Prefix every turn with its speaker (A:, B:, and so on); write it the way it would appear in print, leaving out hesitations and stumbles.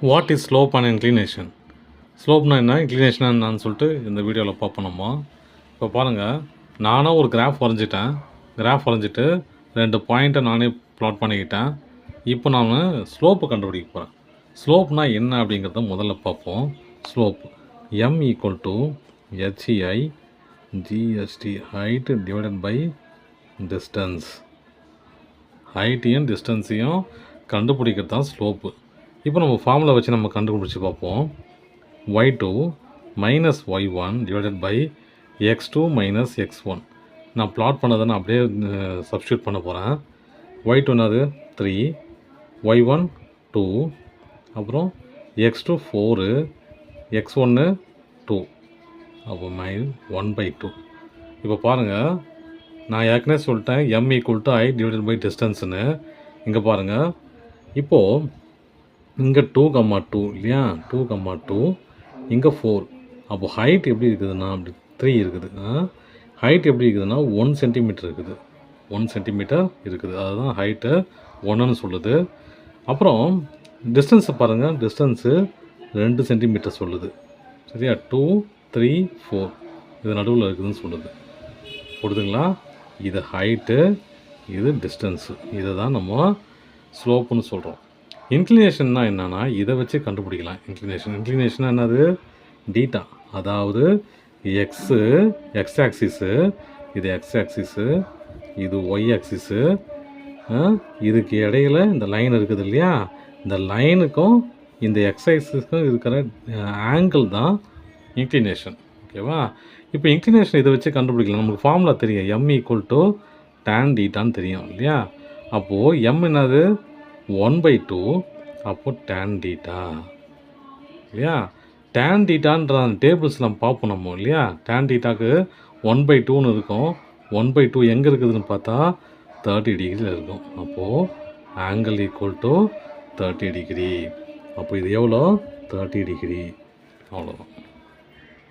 A: What is slope and inclination? ஸ்லோப்னா என்ன, இன்க்ளினேஷனா என்னான்னு சொல்லிட்டு இந்த வீடியோவில் பார்ப்போம் நம்ம. இப்போ பாருங்கள், நானும் ஒரு கிராஃப் வரைஞ்சிட்டேன். கிராஃப் வரைஞ்சிட்டு 2 பாயிண்ட்டை நானே ப்ளாட் பண்ணிக்கிட்டேன். இப்போ நான் ஸ்லோப்பு கண்டுபிடிக்க போகிறேன். ஸ்லோப்னா என்ன அப்படிங்கிறத முதல்ல பார்ப்போம். Slope m equal to HEI GST height divided by distance. ஹைட்டையும் டிஸ்டன்ஸையும் கண்டுபிடிக்கிறது தான் ஸ்லோப்பு. இப்போ நம்ம ஃபார்முலா வச்சு நம்ம கண்டுபிடிச்சி பார்ப்போம். y2 minus y1 divided by x2 minus x1. நான் ப்ளாட் பண்ணதை நான் அப்படியே சப்ஸ்டியூட் பண்ண போகிறேன். y2 என்னது 3, y1 2, அப்புறம் x2 4, x1 2, அப்போ -1/2. இப்போ பாருங்கள், நான் ஏற்கனவே சொல்லிட்டேன் m equal to i divided by டிஸ்டன்ஸுன்னு. இங்கே பாருங்கள், இப்போது இங்கே 2, 2 இல்லையா, 2, 2, இங்கே 4. அப்போது ஹைட் எப்படி இருக்குதுன்னா அப்படி 3 இருக்குது. ஹைட் எப்படி இருக்குதுன்னா 1 சென்டிமீட்டர் இருக்குது. 1 சென்டிமீட்டர் இருக்குது, அதுதான் ஹைட்டு 1ன்னு சொல்லுது. அப்புறம் டிஸ்டன்ஸை பாருங்கள், டிஸ்டன்ஸு 2 சென்டிமீட்டர் சொல்லுது. சரியா, 2, 3, 4 இது நடுவில் இருக்குதுன்னு சொல்லுது. புரியுதுங்களா? இது ஹைட்டு, இது டிஸ்டன்ஸு. இதை தான் நம்ம ஸ்லோப்புன்னு சொல்கிறோம். இன்க்ளினேஷன்னா என்னென்னா இதை வச்சு கண்டுபிடிக்கலாம். இன்க்ளினேஷன் என்னது, டீட்டா. அதாவது எக்ஸ் ஆக்சிஸு, இது எக்ஸ் ஆக்சிஸு, இது ஒய் ஆக்சிஸு, இதுக்கு இடையில் இந்த லைன் இருக்குது இல்லையா, இந்த லைனுக்கும் இந்த எக்ஸ் ஆக்சிஸுக்கும் இருக்கிற ஆங்கிள் தான் இன்க்ளினேஷன். ஓகேவா? இப்போ இன்க்ளினேஷன் இதை வச்சு கண்டுபிடிக்கலாம். நமக்கு ஃபார்முலா தெரியும், m ஈக்குவல் டு டேன் டீட்டான்னு தெரியும் இல்லையா. அப்போது m என்னது 1/2, அப்போது டேன் டீட்டா இல்லையா. டேன் டீட்டான்ற டேபிள்ஸ் நம்ம பார்ப்போம் நம்ம இல்லையா. டேன் டீட்டாக்கு 1/2ன்னு இருக்கும். 1/2 எங்கே இருக்குதுன்னு பார்த்தா 30 டிகிரியில் இருக்கும். அப்போது ஆங்கிள் ஈக்குவல் டு 30 டிகிரி. அப்போ இது எவ்வளோ, 30 டிகிரி. அவ்வளோதான்.